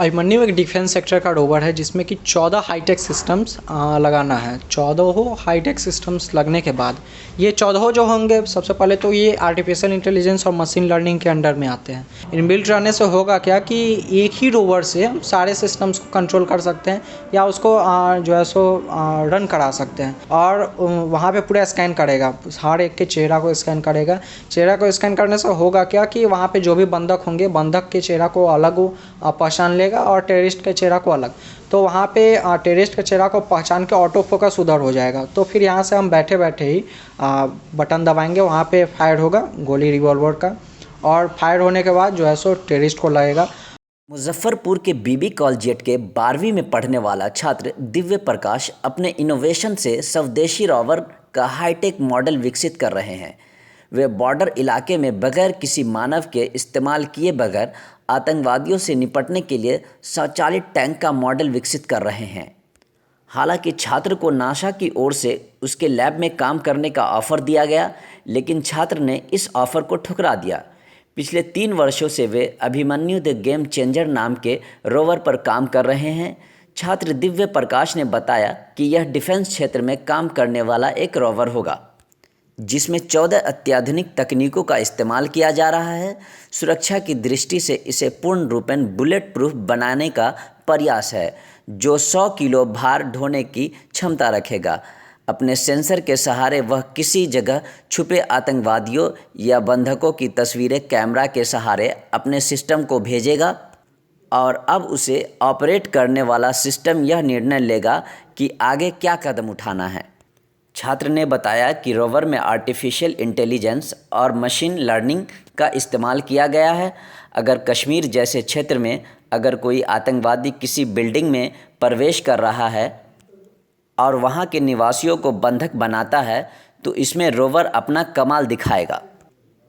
अभिमन्यु एक defence sector का rover है जिसमें कि 14 हाईटेक सिस्टम्स लगाना है। 14 हाईटेक सिस्टम्स लगने के बाद ये 14 जो होंगे, सबसे पहले तो ये आर्टिफिशियल इंटेलिजेंस और मशीन लर्निंग के अंडर में आते हैं। इनबिल्ट रहने से होगा क्या कि एक ही रोवर से हम सारे सिस्टम्स को कंट्रोल कर सकते हैं या उसको जो है सो रन करा सकते हैं और वहाँ पे पूरा स्कैन करेगा, हर एक के चेहरा को स्कैन करेगा। चेहरा को स्कैन करने से होगा क्या कि वहाँ पे जो भी बंधक होंगे, बंधक के चेहरा को अलग पहचान लेगा और टेररिस्ट के चेहरा को अलग। तो वहाँ पे टेररिस्ट के चेहरा को पहचान के ऑटो फोकस उधर हो जाएगा। तो फिर यहाँ से हम बैठे बैठे ही बटन दबाएंगे, वहाँ पे फायर होगा गोली रिवॉल्वर का, और फायर होने के बाद जो है सो टेररिस्ट को लगेगा। मुजफ्फरपुर के बीबी कॉलेजिएट के 12वीं में पढ़ने वाला छात्र दिव्य प्रकाश अपने इनोवेशन से स्वदेशी रोवर का हाईटेक मॉडल विकसित कर रहे हैं। वे बॉर्डर इलाके में बगैर किसी मानव के इस्तेमाल किए बगैर आतंकवादियों से निपटने के लिए स्वचालित टैंक का मॉडल विकसित कर रहे हैं। हालांकि छात्र को नासा की ओर से उसके लैब में काम करने का ऑफ़र दिया गया, लेकिन छात्र ने इस ऑफ़र को ठुकरा दिया। पिछले 3 वर्षों से वे अभिमन्यु द गेम चेंजर नाम के रोवर पर काम कर रहे हैं। छात्र दिव्य प्रकाश ने बताया कि यह डिफेंस क्षेत्र में काम करने वाला एक रोवर होगा जिसमें 14 अत्याधुनिक तकनीकों का इस्तेमाल किया जा रहा है। सुरक्षा की दृष्टि से इसे पूर्ण रूपेण बुलेट प्रूफ बनाने का प्रयास है, जो 100 किलो भार ढोने की क्षमता रखेगा। अपने सेंसर के सहारे वह किसी जगह छुपे आतंकवादियों या बंधकों की तस्वीरें कैमरा के सहारे अपने सिस्टम को भेजेगा और अब उसे ऑपरेट करने वाला सिस्टम यह निर्णय लेगा कि आगे क्या कदम उठाना है। छात्र ने बताया कि रोवर में आर्टिफिशियल इंटेलिजेंस और मशीन लर्निंग का इस्तेमाल किया गया है। अगर कश्मीर जैसे क्षेत्र में अगर कोई आतंकवादी किसी बिल्डिंग में प्रवेश कर रहा है और वहां के निवासियों को बंधक बनाता है, तो इसमें रोवर अपना कमाल दिखाएगा।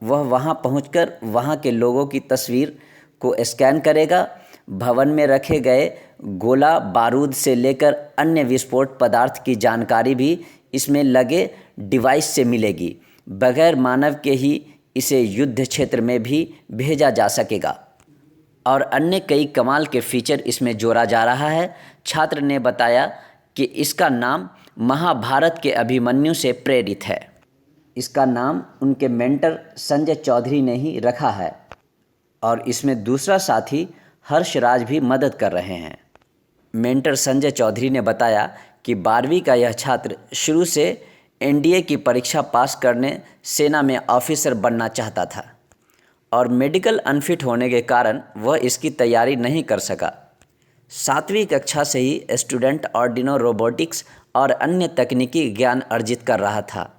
वह वहां पहुंचकर वहां के लोगों की तस्वीर को स्कैन करेगा। भवन में रखे गए गोला बारूद से लेकर अन्य विस्फोट पदार्थ की जानकारी भी इसमें लगे डिवाइस से मिलेगी। बगैर मानव के ही इसे युद्ध क्षेत्र में भी भेजा जा सकेगा और अन्य कई कमाल के फीचर इसमें जोड़ा जा रहा है। छात्र ने बताया कि इसका नाम महाभारत के अभिमन्यु से प्रेरित है। इसका नाम उनके मेंटर संजय चौधरी ने ही रखा है और इसमें दूसरा साथी हर्षराज भी मदद कर रहे हैं। मेंटर संजय चौधरी ने बताया कि 12वीं का यह छात्र शुरू से एनडीए की परीक्षा पास करने सेना में ऑफिसर बनना चाहता था और मेडिकल अनफिट होने के कारण वह इसकी तैयारी नहीं कर सका। 7वीं कक्षा से ही स्टूडेंट आर्डिनो रोबोटिक्स और अन्य तकनीकी ज्ञान अर्जित कर रहा था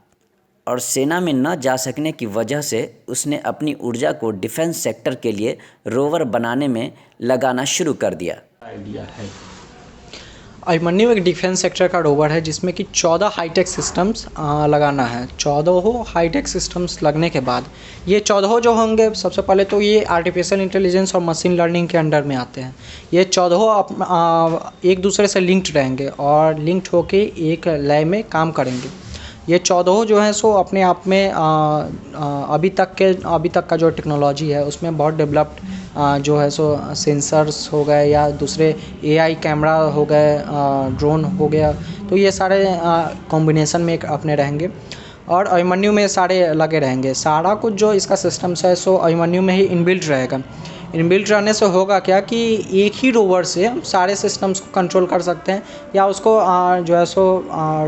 और सेना में न जा सकने की वजह से उसने अपनी ऊर्जा को डिफेंस सेक्टर के लिए रोवर बनाने में लगाना शुरू कर दिया। अभिमन्यु एक डिफेंस सेक्टर का रोवर है जिसमें कि 14 हाईटेक सिस्टम्स लगाना है। 14 हाईटेक सिस्टम्स लगने के बाद ये 14 जो होंगे, सबसे पहले तो ये आर्टिफिशियल इंटेलिजेंस और मशीन लर्निंग के अंडर में आते हैं। ये 14 एक दूसरे से लिंक्ड रहेंगे और लिंक्ड होके एक लय में काम करेंगे। ये 14 जो हैं सो अपने आप में अभी तक का जो टेक्नोलॉजी है उसमें बहुत डेवलप्ड जो है सो सेंसर्स हो गए या दूसरे एआई कैमरा हो गए, ड्रोन हो गया, तो ये सारे कॉम्बिनेशन में एक अपने रहेंगे और अभिमन्यु में सारे लगे रहेंगे। सारा कुछ जो इसका सिस्टम्स है सो अभिमन्यु में ही इनबिल्ट रहेगा। इनबिल्ट रहने से होगा क्या कि एक ही रोवर से हम सारे सिस्टम्स को कंट्रोल कर सकते हैं या उसको जो है सो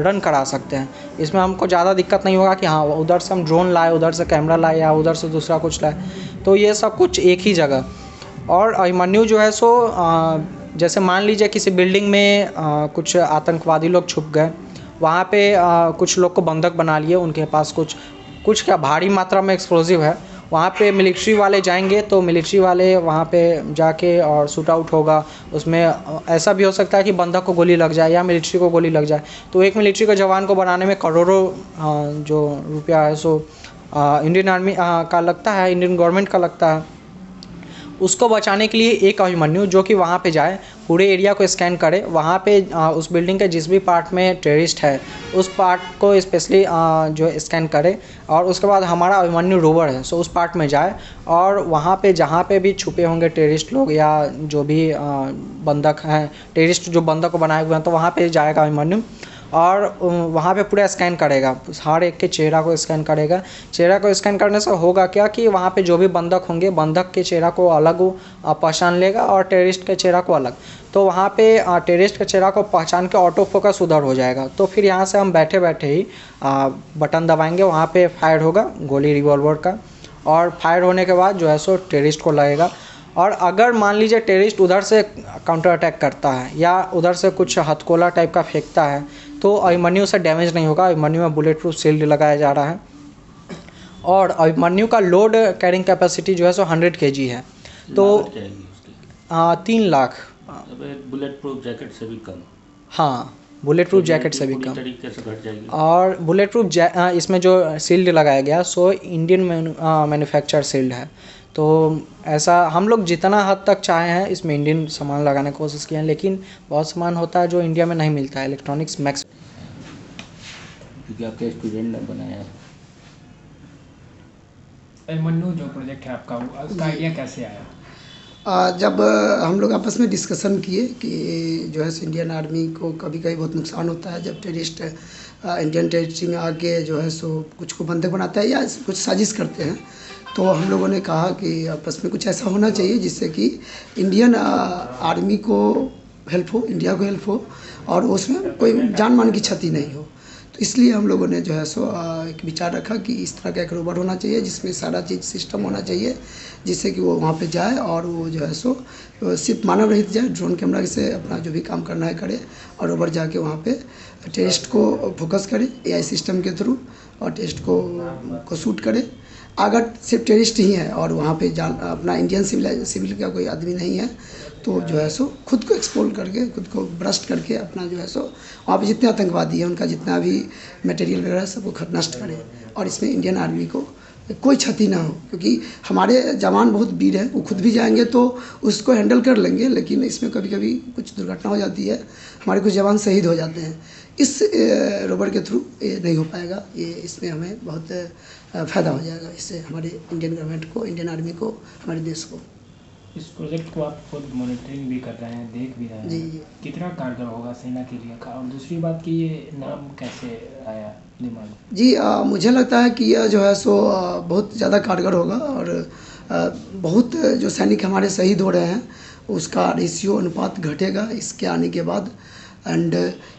रन करा सकते हैं। इसमें हमको ज़्यादा दिक्कत नहीं होगा कि हाँ उधर से हम ड्रोन लाए, उधर से कैमरा लाए या उधर से दूसरा कुछ लाए, तो ये सब कुछ एक ही जगह। और अभिमन्यु जो है सो जैसे मान लीजिए किसी बिल्डिंग में कुछ आतंकवादी लोग छुप गए, वहाँ पे कुछ लोग को बंधक बना लिए, उनके पास कुछ क्या भारी मात्रा में एक्सप्लोजिव है। वहाँ पे मिलिट्री वाले जाएंगे तो मिलिट्री वाले वहाँ पे जाके और शूट आउट होगा। उसमें ऐसा भी हो सकता है कि बंधक को गोली लग जाए या मिलिट्री को गोली लग जाए, तो एक मिलिट्री के जवान को बनाने में करोड़ों जो रुपया है सो इंडियन आर्मी का लगता है, इंडियन गवर्नमेंट का लगता है। उसको बचाने के लिए एक अभिमन्यु जो कि वहाँ पे जाए, पूरे एरिया को स्कैन करे, वहाँ पे उस बिल्डिंग के जिस भी पार्ट में टेररिस्ट है उस पार्ट को स्पेशली जो स्कैन करे, और उसके बाद हमारा अभिमन्यु रोवर है सो उस पार्ट में जाए और वहाँ पे जहाँ पे भी छुपे होंगे टेररिस्ट लोग या जो भी बंधक हैं, टेररिस्ट जो बंधक को बनाए हुए हैं, तो वहाँ पे जाएगा अभिमन्यु और वहाँ पे पूरा स्कैन करेगा, हर एक के चेहरा को स्कैन करेगा। चेहरा को स्कैन करने से होगा क्या कि वहाँ पे जो भी बंधक होंगे, बंधक के चेहरा को अलग वो पहचान लेगा और टेररिस्ट के चेहरा को अलग। तो वहाँ पे टेररिस्ट के चेहरा को पहचान के ऑटो फोकस उधर हो जाएगा। तो फिर यहाँ से हम बैठे बैठे ही बटन दबाएंगे, वहाँ पे फायर होगा गोली रिवॉल्वर का, और फायर होने के बाद जो है सो टेररिस्ट को लगेगा। और अगर मान लीजिए टेररिस्ट उधर से काउंटर अटैक करता है या उधर से कुछ हथकौला टाइप का फेंकता है तो अभिमन्यु से डैमेज नहीं होगा। अभिमन्यु में बुलेट प्रूफ शील्ड लगाया जा रहा है और अभिमन्यु का लोड कैरिंग कैपेसिटी जो है सो 100 kg है। तो 3 लाख बुलेट प्रूफ जैकेट से भी कम। हाँ, बुलेट प्रूफ जैकेट से भी पूरी कम। तरीके से घट जाएगी। और बुलेट प्रूफ इसमें जो शील्ड लगाया गया सो इंडियन मैन्युफैक्चर शील्ड है। तो ऐसा हम लोग जितना हद तक चाहे हैं इसमें इंडियन सामान लगाने की कोशिश किए हैं, लेकिन बहुत सामान होता है जो इंडिया में नहीं मिलता है, इलेक्ट्रॉनिक्स मैक्स। क्योंकि आपके स्टूडेंट ने बनाया है। अभिमन्यु जो प्रोजेक्ट है आपका, उसका आइडिया कैसे आया? जब हम लोग आपस में डिस्कशन किए कि जो है इंडियन आर्मी को कभी कभी बहुत नुकसान होता है जब टेररिस्ट इंडियन टेरिटरी में आके जो है सो कुछ को बंधक बनाता है या कुछ साजिश करते हैं, तो हम लोगों ने कहा कि आपस में कुछ ऐसा होना चाहिए जिससे कि इंडियन आर्मी को हेल्प हो, इंडिया को हेल्प हो और उसमें कोई जान मान की क्षति नहीं हो। तो इसलिए हम लोगों ने जो है सो एक विचार रखा कि इस तरह का एक रोबोट होना चाहिए जिसमें सारा चीज़ सिस्टम होना चाहिए, जिससे कि वो वहाँ पे जाए और वो जो है सो सिर्फ मानव रहित जाए, ड्रोन कैमरा से अपना जो भी काम करना है करे और रोबोट जाके वहाँ पे टेररिस्ट को फोकस करे AI सिस्टम के थ्रू और टेररिस्ट को शूट करे। अगर सिर्फ टेररिस्ट ही है और वहाँ पे अपना इंडियन सिविल का कोई आदमी नहीं है तो जो है सो खुद को एक्सपोज करके, खुद को ब्रस्ट करके अपना जो है सो वहाँ पे जितने आतंकवादी हैं उनका जितना भी मटेरियल वगैरह सबको नष्ट करें और इसमें इंडियन आर्मी को कोई क्षति ना हो। क्योंकि हमारे जवान बहुत वीर हैं, वो खुद भी जाएंगे तो उसको हैंडल कर लेंगे, लेकिन इसमें कभी कभी कुछ दुर्घटना हो जाती है, हमारे कुछ जवान शहीद हो जाते हैं। इस रोबोट के थ्रू ये नहीं हो पाएगा, ये इसमें हमें बहुत फ़ायदा हो जाएगा, इससे हमारे इंडियन गवर्नमेंट को, इंडियन आर्मी को, हमारे देश को। इस प्रोजेक्ट को आप खुद मॉनिटरिंग भी कर रहे हैं, देख भी रहे हैं, जी। कितना कारगर होगा सेना के लिए का? और दूसरी बात कि ये नाम कैसे आया दिमाग में? जी मुझे लगता है कि यह जो है सो बहुत ज़्यादा कारगर होगा और बहुत जो सैनिक हमारे शहीद हो रहे हैं उसका रेशियो अनुपात घटेगा इसके आने के बाद। एंड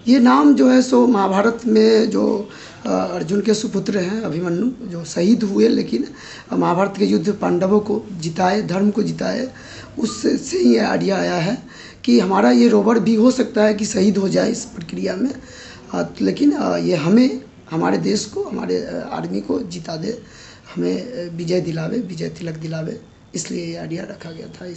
ये नाम जो है सो महाभारत में जो अर्जुन के सुपुत्र हैं अभिमन्यु जो शहीद हुए लेकिन महाभारत के युद्ध पांडवों को जिताए, धर्म को जिताए, उससे ही आइडिया आया है कि हमारा ये रोवर भी हो सकता है कि शहीद हो जाए इस प्रक्रिया में, लेकिन ये हमें, हमारे देश को, हमारे आर्मी को जिता दे, हमें विजय दिलावे, विजय तिलक दिलावे, इसलिए ये आइडिया रखा गया था।